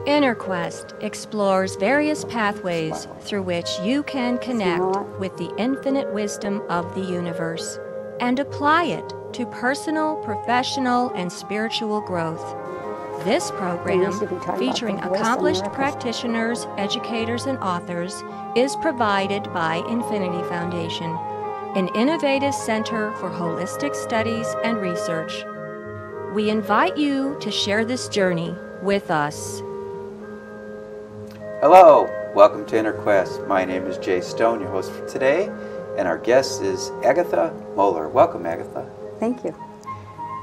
Inner Quest explores various pathways through which you can connect with the infinite wisdom of the universe and apply it to personal, professional, and spiritual growth. This program, featuring accomplished practitioners, educators, and authors, is provided by Infinity Foundation, an innovative center for holistic studies and research. We invite you to share this journey with us. Hello, welcome to Inner Quest. My name is Jay Stone, your host for today, and our guest is Agatha Moeller. Welcome, Agatha. Thank you.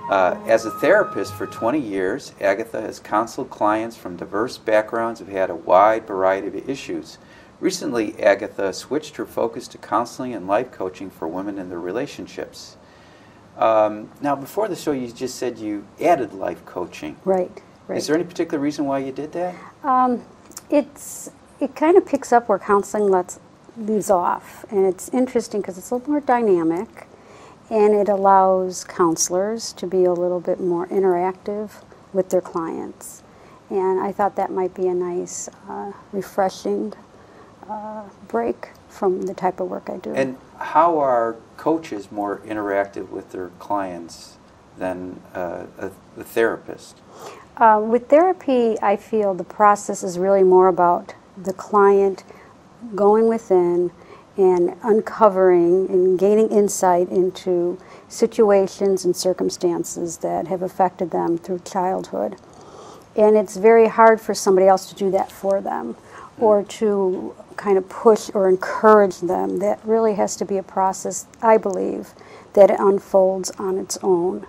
As a therapist for 20 years, Agatha has counseled clients from diverse backgrounds who have had a wide variety of issues. Recently, Agatha switched her focus to counseling and life coaching for women in their relationships. Now, before the show, you just said you added life coaching. Right. Is there any particular reason why you did that? It kind of picks up where counseling leaves off, and it's interesting because it's a little more dynamic, and it allows counselors to be a little bit more interactive with their clients. And I thought that might be a nice, refreshing break from the type of work I do. And how are coaches more interactive with their clients than the therapist? With therapy, I feel the process is really more about the client going within and uncovering and gaining insight into situations and circumstances that have affected them through childhood. And it's very hard for somebody else to do that for them or to kind of push or encourage them. That really has to be a process, I believe, that it unfolds on its own.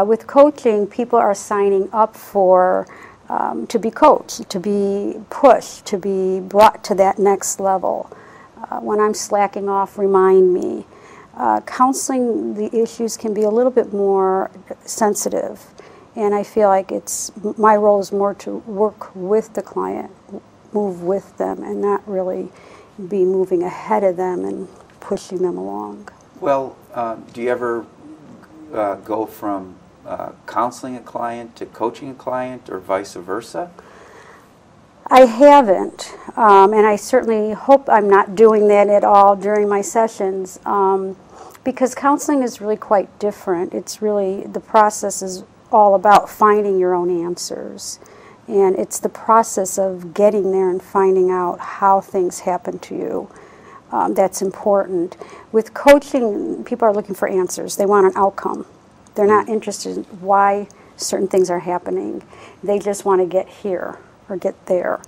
With coaching, people are signing up for to be coached, to be pushed, to be brought to that next level. When I'm slacking off, remind me. Counseling, the issues can be a little bit more sensitive, and I feel like my role is more to work with the client, move with them, and not really be moving ahead of them and pushing them along. Well, do you ever go from counseling a client to coaching a client, or vice versa? I haven't, and I certainly hope I'm not doing that at all during my sessions, because counseling is really quite different. It's really, the process is all about finding your own answers, and it's the process of getting there and finding out how things happen to you. That's important. With coaching, people are looking for answers. They want an outcome. They're not interested in why certain things are happening. They just want to get here or get there.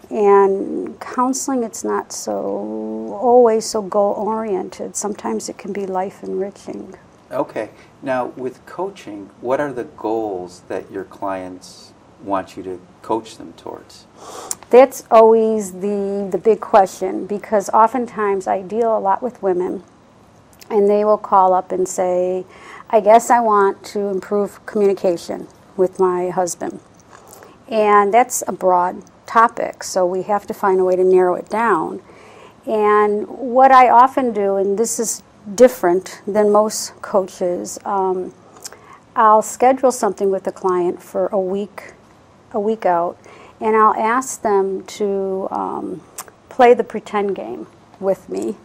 And counseling, it's not always so goal-oriented. Sometimes it can be life-enriching. Okay. Now, with coaching, what are the goals that your clients want you to coach them towards? That's always the big question, because oftentimes I deal a lot with women, and they will call up and say, I guess I want to improve communication with my husband. And that's a broad topic, so we have to find a way to narrow it down. And what I often do, and this is different than most coaches, I'll schedule something with the client for a week out, and I'll ask them to play the pretend game with me.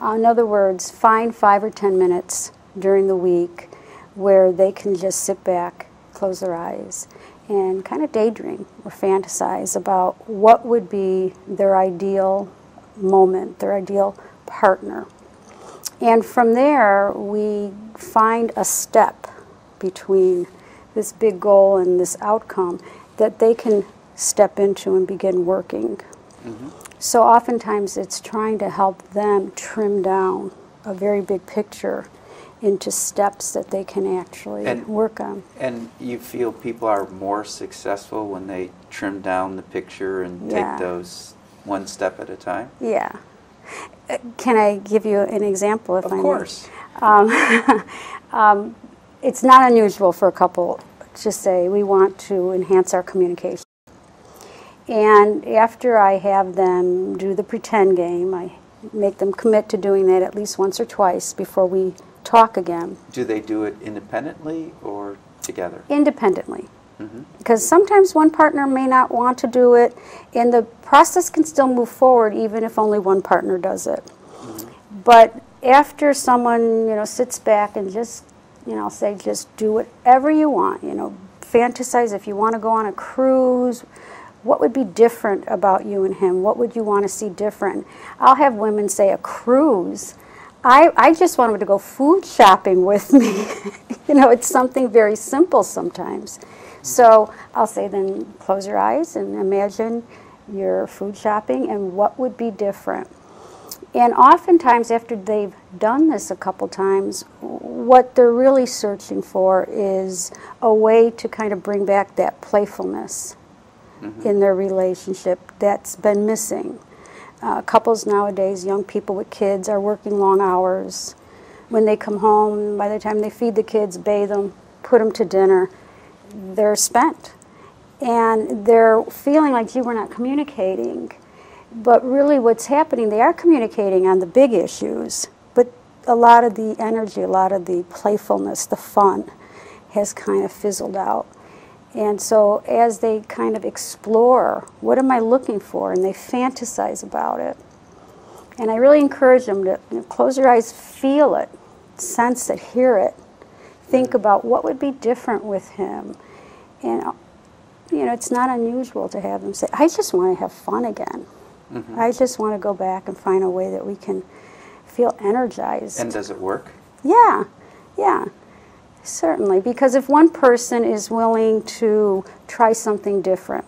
In other words, find 5 or 10 minutes during the week where they can just sit back, close their eyes, and kind of daydream or fantasize about what would be their ideal moment, their ideal partner. And from there, we find a step between this big goal and this outcome that they can step into and begin working. Mm-hmm. So oftentimes it's trying to help them trim down a very big picture into steps that they can actually work on. And you feel people are more successful when they trim down the picture and take those one step at a time? Yeah. Can I give you an example, if I may? Of course. It's not unusual for a couple to say, we want to enhance our communication. And after I have them do the pretend game, I make them commit to doing that at least once or twice before we talk again. Do they do it independently or together? Independently. Because sometimes one partner may not want to do it, and the process can still move forward even if only one partner does it. But after someone, sits back and just, say, just do whatever you want, fantasize if you want to go on a cruise, what would be different about you and him? What would you want to see different? I'll have women say, a cruise? I just want him to go food shopping with me. It's something very simple sometimes. So I'll say, then close your eyes and imagine you're food shopping and what would be different. And oftentimes after they've done this a couple times, what they're really searching for is a way to kind of bring back that playfulness in their relationship that's been missing. Couples nowadays, young people with kids, are working long hours. When they come home, by the time they feed the kids, bathe them, put them to dinner, they're spent. And they're feeling like, gee, we're not communicating. But really what's happening, they are communicating on the big issues, but a lot of the energy, a lot of the playfulness, the fun has kind of fizzled out. And so as they kind of explore, what am I looking for? And they fantasize about it. And I really encourage them to close your eyes, feel it, sense it, hear it. Think about what would be different with him. And, it's not unusual to have them say, I just want to have fun again. I just want to go back and find a way that we can feel energized. And does it work? Yeah, certainly. Because if one person is willing to try something different,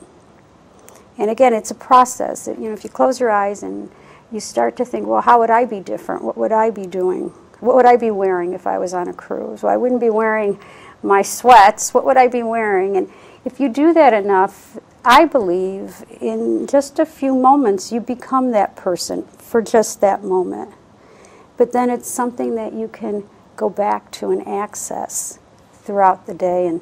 and again, it's a process. If you close your eyes and you start to think, well, how would I be different? What would I be doing? What would I be wearing if I was on a cruise? Well, I wouldn't be wearing my sweats. What would I be wearing? And if you do that enough, I believe in just a few moments you become that person for just that moment. But then it's something that you can go back to and access throughout the day. And,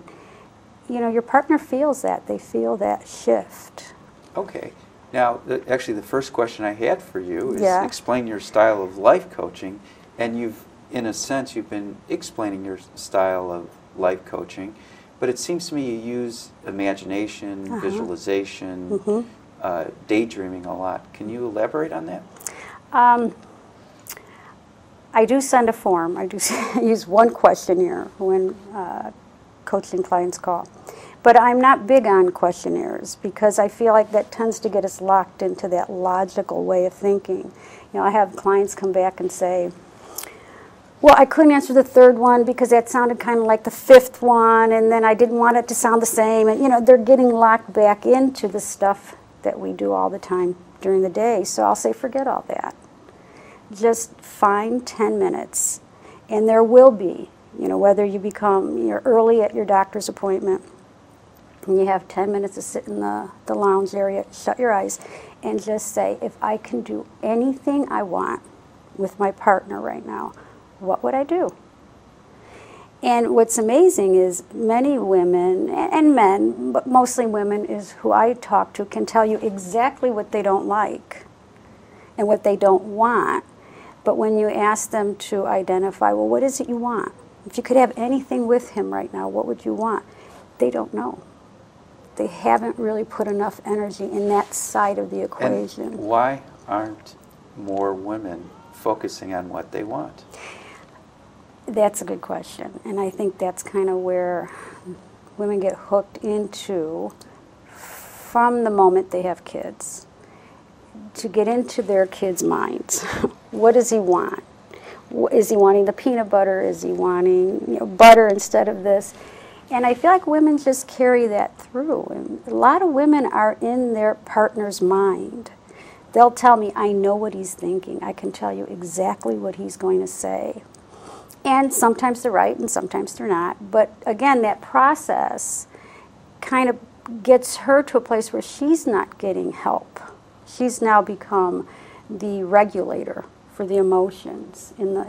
your partner feels that. They feel that shift. Okay. Now, actually, the first question I had for you is explain your style of life coaching. And in a sense, you've been explaining your style of life coaching. But it seems to me you use imagination, visualization, daydreaming a lot. Can you elaborate on that? I do send a form. I do use one questionnaire when coaching clients call. But I'm not big on questionnaires because I feel like that tends to get us locked into that logical way of thinking. I have clients come back and say, well, I couldn't answer the third one because that sounded kind of like the fifth one, and then I didn't want it to sound the same. And, they're getting locked back into the stuff that we do all the time during the day. So I'll say, forget all that. Just find 10 minutes. And there will be, whether you're early at your doctor's appointment, and you have 10 minutes to sit in the lounge area, shut your eyes, and just say, if I can do anything I want with my partner right now, what would I do? And what's amazing is many women, and men, but mostly women is who I talk to, can tell you exactly what they don't like and what they don't want. But when you ask them to identify, well, what is it you want? If you could have anything with him right now, what would you want? They don't know. They haven't really put enough energy in that side of the equation. And why aren't more women focusing on what they want? That's a good question, and I think that's kind of where women get hooked into from the moment they have kids, to get into their kids' minds. What does he want? Is he wanting the peanut butter? Is he wanting butter instead of this? And I feel like women just carry that through. And a lot of women are in their partner's mind. They'll tell me, I know what he's thinking. I can tell you exactly what he's going to say. And sometimes they're right and sometimes they're not. But again, that process kind of gets her to a place where she's not getting help. She's now become the regulator for the emotions in the